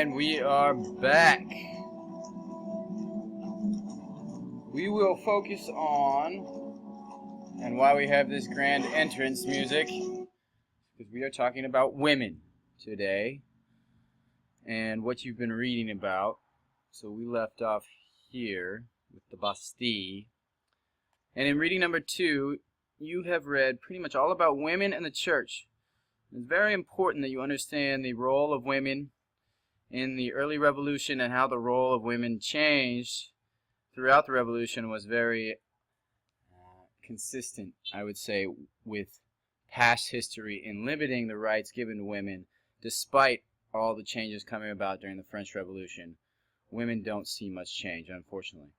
And we are back. We will focus on, and why we have this grand entrance music, because we are talking about women today and what you've been reading about. So we left off here with the Bastille. And in reading number 2, you have read pretty much all about women and the church. It's very important that you understand the role of women in the early revolution and how the role of women changed throughout the revolution was very consistent, I would say, with past history in limiting the rights given to women despite all the changes coming about during the French Revolution. Women don't see much change, unfortunately.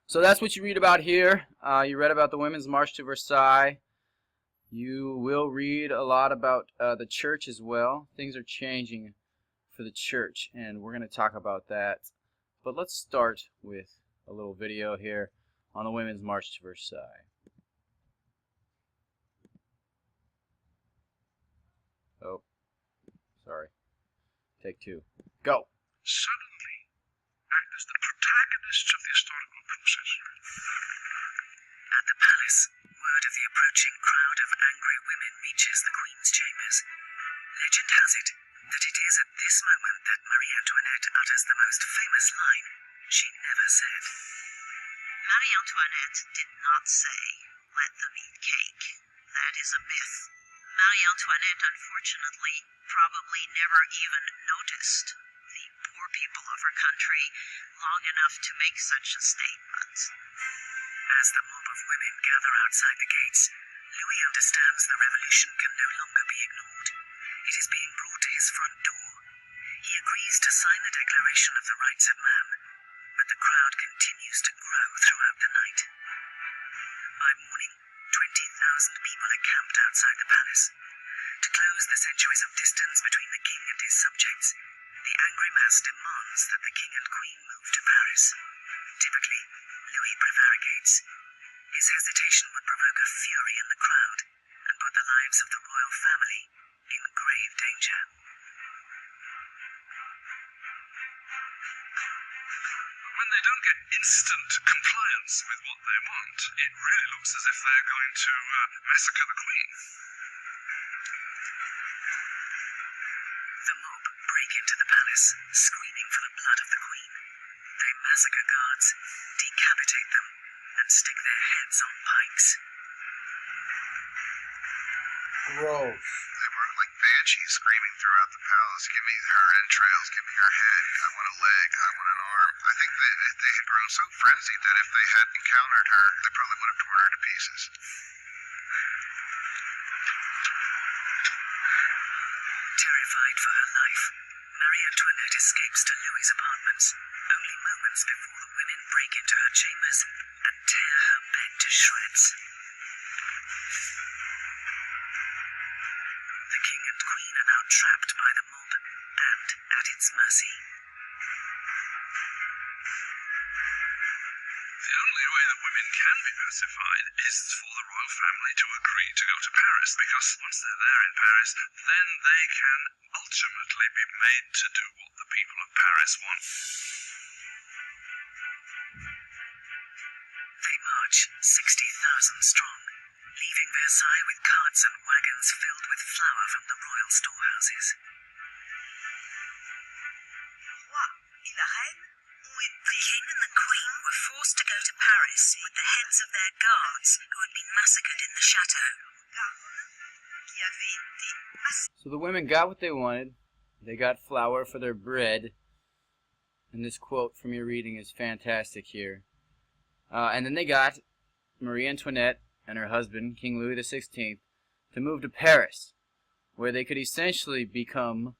So that's what you read about here. You read about the Women's March to Versailles. You will read a lot about the church as well. Things are changing for the church, and we're going to talk about that. But let's start with a little video here on the Women's March to Versailles. Oh, sorry. Take 2. Go. Suddenly act as the protagonists of the historical process. At the palace, word of the approaching crowd of angry women reaches the Queen's chambers. Legend has it that it is at this moment that Marie Antoinette utters the most famous line she never said. Marie Antoinette did not say, "Let them eat cake." That is a myth. Marie Antoinette, unfortunately, probably never even noticed the poor people of her country long enough to make such a statement. As the mob of women gather outside the gates, Louis understands the revolution can no longer be ignored. It is being brought to his front door. He agrees to sign the Declaration of the Rights of Man, but the crowd continues to grow throughout the night. By morning, 20,000 people are camped outside the palace. To close the centuries of distance between the king and his subjects, the angry mass demands that the king and queen move to Paris. Typically, Louis prevaricates. His hesitation would provoke a fury in the crowd and put the lives of the royal family in grave danger. When they don't get instant compliance with what they want, it really looks as if they're going to massacre the Queen. The mob break into the palace, screaming for the blood of the Queen. They massacre guards, decapitate them, and stick their heads on pikes. Gross. They were like banshees screaming throughout the palace, "Give me her entrails, give me her head, I want a leg, I want an arm." I think they had grown so frenzied that if they had encountered her, they probably would have torn her to pieces. Terrified for her life, Marie Antoinette escapes to Louis's apartments, only moments before the women break into her chambers and tear her bed to shreds. The king and queen are now trapped by the mob and at its mercy. The only way that women can be pacified is for the royal family to agree to go to Paris, because once they're there in Paris, then they can ultimately be made to do what the people of Paris want. They march 60,000 strong, leaving Versailles with carts and wagons filled with flour from the royal storehouses. The king and the queen were forced to go to Paris with the heads of their guards who had been massacred in the chateau. So the women got what they wanted. They got flour for their bread. And this quote from your reading is fantastic here. And then they got Marie Antoinette and her husband, King Louis XVI, to move to Paris, where they could essentially become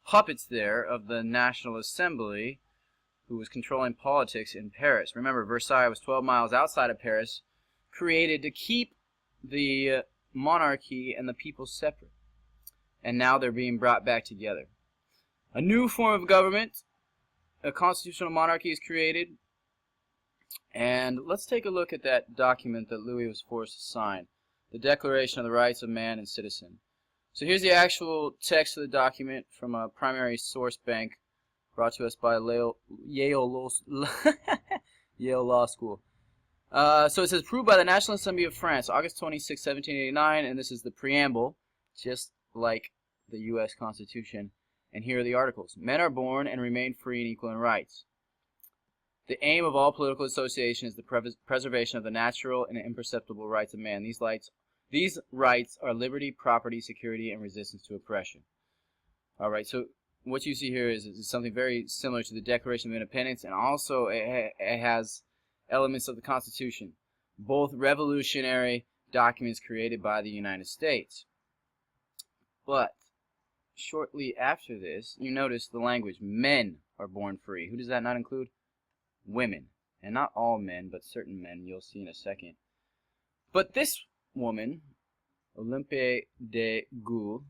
puppets there of the National Assembly, who was controlling politics in Paris. Remember, Versailles was 12 miles outside of Paris, created to keep the monarchy and the people separate. And now they're being brought back together. A new form of government, a constitutional monarchy, is created. And let's take a look at that document that Louis was forced to sign, the Declaration of the Rights of Man and Citizen. So here's the actual text of the document from a primary source bank brought to us by Yale Law School. So it says, approved by the National Assembly of France, August 26, 1789, and this is the preamble, just like the U.S. Constitution. And here are the articles. Men are born and remain free and equal in rights. The aim of all political association is the preservation of the natural and imperceptible rights of man. These rights are liberty, property, security, and resistance to oppression. All right, so what you see here is something very similar to the Declaration of Independence, and also it has elements of the Constitution, both revolutionary documents created by the United States. But shortly after this, you notice the language, men are born free. Who does that not include? Women. And not all men, but certain men, you'll see in a second. But this woman, Olympe de Gouges,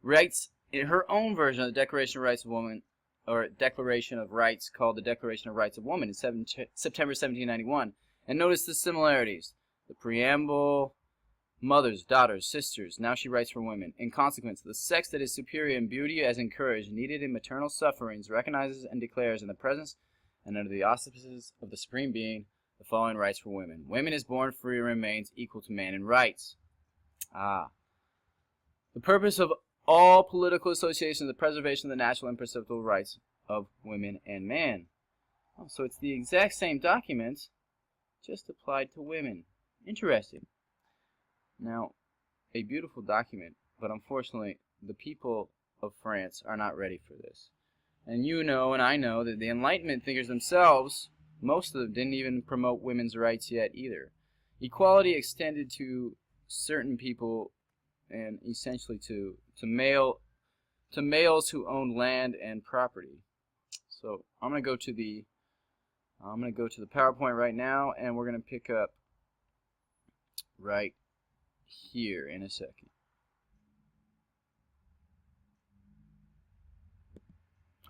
writes in her own version of the Declaration of Rights of Woman, or Declaration of Rights, called the Declaration of Rights of Woman in September 1791. And notice the similarities. The preamble, mothers, daughters, sisters. Now she writes for women. In consequence, the sex that is superior in beauty as encouraged, needed in maternal sufferings, recognizes and declares in the presence and under the auspices of the Supreme Being the following rights for women. Women is born free and remains equal to man in rights. The purpose of all political associations is the preservation of the natural and imperceptible rights of women and man. Oh, so it's the exact same document, just applied to women. Interesting. Now, a beautiful document, but unfortunately, the people of France are not ready for this. And you know, and I know, that the Enlightenment thinkers themselves, most of them didn't even promote women's rights yet either. Equality extended to certain people and essentially to males who owned land and property. So I'm going to go to the PowerPoint right now, and we're going to pick up right here in a second.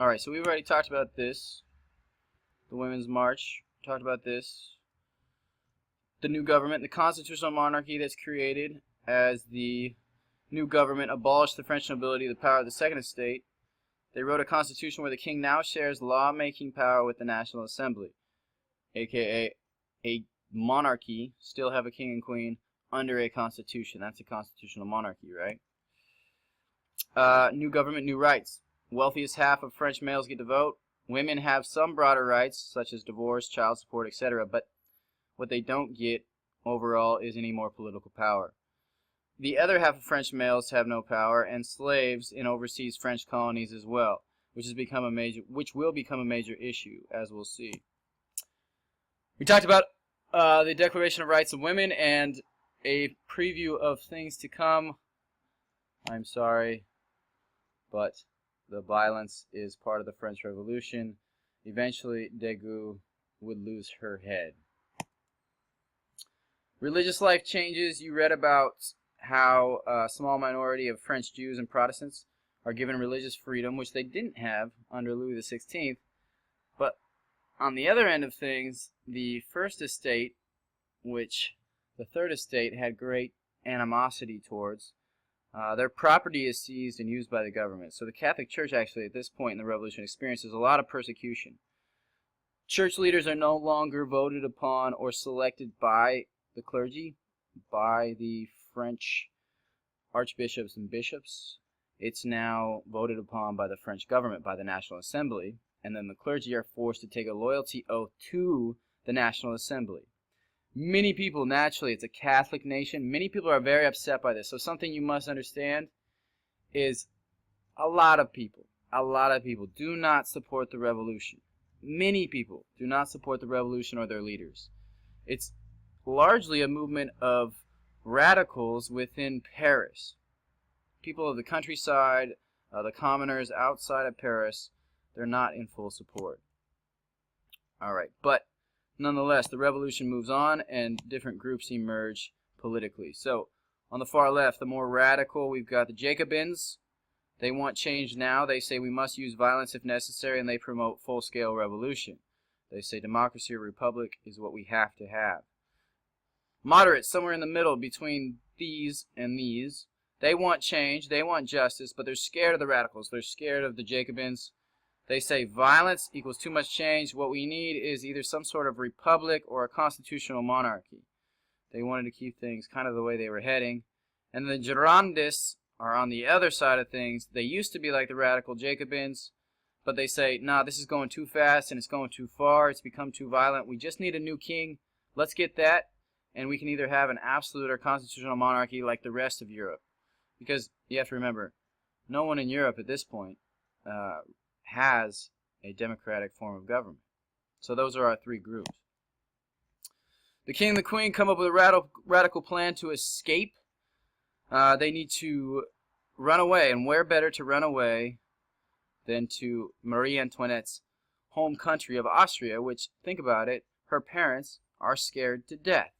Alright, so we've already talked about this. The Women's March. Talked about this. The new government, the constitutional monarchy that's created as the new government abolished the French nobility, the power of the Second Estate. They wrote a constitution where the king now shares lawmaking power with the National Assembly, aka a monarchy, still have a king and queen under a constitution. That's a constitutional monarchy, right? New government, new rights. Wealthiest half of French males get to vote. Women have some broader rights, such as divorce, child support, etc., but what they don't get overall is any more political power. The other half of French males have no power, and slaves in overseas French colonies as well, which will become a major issue, as we'll see. We talked about the Declaration of Rights of Women and a preview of things to come. I'm sorry, but the violence is part of the French Revolution. Eventually, de Gouges would lose her head. Religious life changes. You read about how a small minority of French Jews and Protestants are given religious freedom, which they didn't have under Louis XVI. But on the other end of things, the First Estate, which the Third Estate had great animosity towards, their property is seized and used by the government. So the Catholic Church actually at this point in the Revolution experiences a lot of persecution. Church leaders are no longer voted upon or selected by the clergy, by the French archbishops and bishops. It's now voted upon by the French government, by the National Assembly, and then the clergy are forced to take a loyalty oath to the National Assembly. Many people, naturally, it's a Catholic nation, many people are very upset by this. So something you must understand is a lot of people do not support the revolution. Many people do not support the revolution or their leaders. It's largely a movement of radicals within Paris. People of the countryside, the commoners outside of Paris, they're not in full support. Alright, but nonetheless, the revolution moves on and different groups emerge politically. So, on the far left, the more radical, we've got the Jacobins. They want change now. They say we must use violence if necessary, and they promote full-scale revolution. They say democracy or republic is what we have to have. Moderates, somewhere in the middle between these and these, They want change, they want justice, but they're scared of the radicals. They're scared of the Jacobins. They say violence equals too much change. What we need is either some sort of republic or a constitutional monarchy. They wanted to keep things kind of the way they were heading. And the Girondists are on the other side of things. They used to be like the radical Jacobins, but they say, nah, this is going too fast and it's going too far. It's become too violent. We just need a new king. Let's get that, and we can either have an absolute or constitutional monarchy like the rest of Europe. Because you have to remember, no one in Europe at this point has a democratic form of government. So those are our three groups. The king and the queen come up with a radical plan to escape. They need to run away, and where better to run away than to Marie Antoinette's home country of Austria, which, think about it, her parents are scared to death.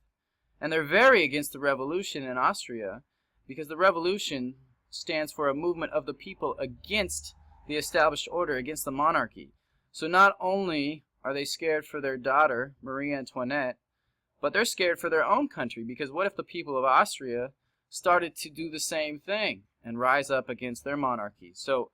And they're very against the revolution in Austria, because the revolution stands for a movement of the people against the established order, against the monarchy. So not only are they scared for their daughter, Marie Antoinette, but they're scared for their own country, because what if the people of Austria started to do the same thing and rise up against their monarchy? So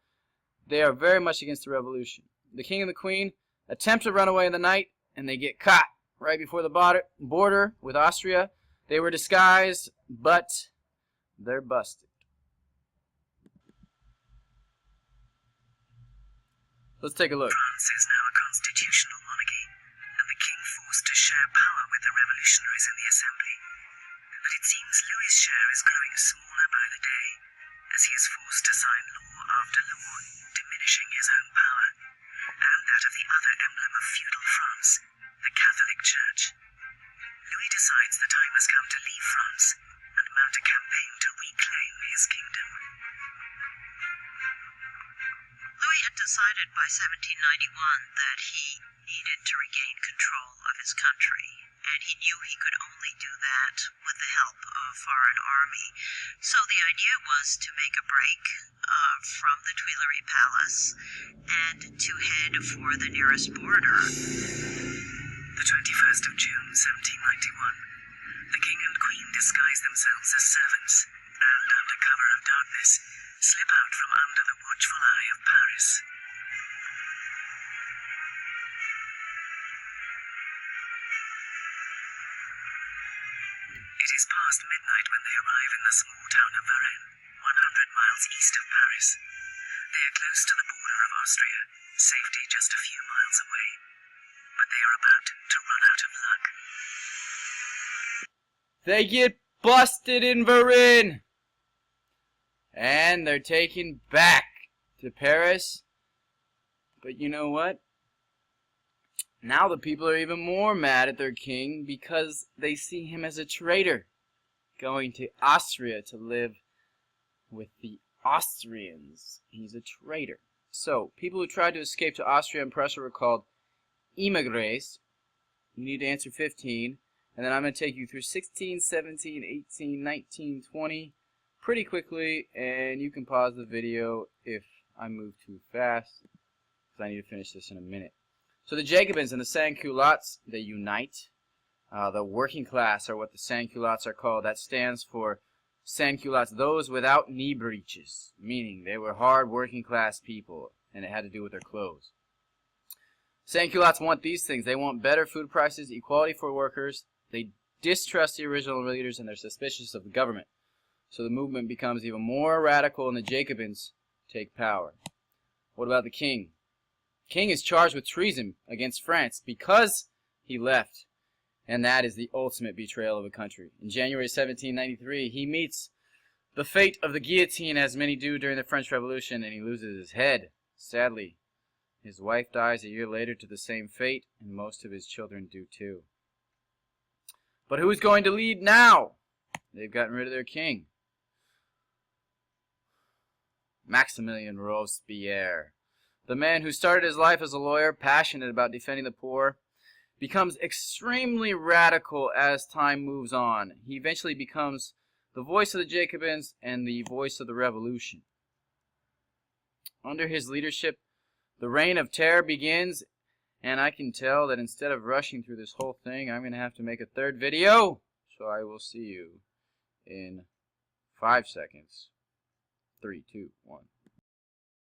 they are very much against the revolution. The king and the queen attempt to run away in the night, and they get caught right before the border with Austria. They were disguised, but they're busted. Let's take a look. France is now a constitutional monarchy, and the king forced to share power with the revolutionaries in the assembly. But it seems Louis's share is growing smaller by the day, as he is forced to sign law after law, diminishing his own power, and that of the other emblem of feudal France, the Catholic Church. Louis decides the time has come to leave France and mount a campaign to reclaim his kingdom. Louis had decided by 1791 that he needed to regain control of his country, and he knew he could only do that with the help of a foreign army. So the idea was to make a break from the Tuileries Palace and to head for the nearest border. The 21st of June, 1791, the king and queen disguise themselves as servants and, under cover of darkness, slip out from under the watchful eye of Paris. It is past midnight when they arrive in the small town of Varennes, 100 miles east of Paris. They are close to the border of Austria, safety just a few miles away. But they are about to run out of luck. They get busted in Varennes, and they're taken back to Paris. But you know what? Now the people are even more mad at their king because they see him as a traitor, going to Austria to live with the Austrians. He's a traitor. So, people who tried to escape to Austria and Prussia were called immigrés. You need to answer 15. And then I'm going to take you through 16, 17, 18, 19, 20 pretty quickly. And you can pause the video if I move too fast, because I need to finish this in a minute. So the Jacobins and the Sans-Culottes, they unite. The working class are what the Sans-Culottes are called. That stands for Sans-Culottes, those without knee breeches, meaning they were hard working class people, and it had to do with their clothes. Sans-Culottes want these things. They want better food prices, equality for workers. They distrust the original leaders, and they're suspicious of the government. So the movement becomes even more radical, and the Jacobins take power. What about the king? King is charged with treason against France because he left, and that is the ultimate betrayal of a country. In January 1793, he meets the fate of the guillotine, as many do during the French Revolution, and he loses his head. Sadly, his wife dies a year later to the same fate, and most of his children do too. But who's going to lead now? They've gotten rid of their king. Maximilien Robespierre. The man who started his life as a lawyer, passionate about defending the poor, becomes extremely radical as time moves on. He eventually becomes the voice of the Jacobins and the voice of the revolution. Under his leadership, the reign of terror begins, and I can tell that instead of rushing through this whole thing, I'm going to have to make a third video. So I will see you in 5 seconds. 3, 2, 1.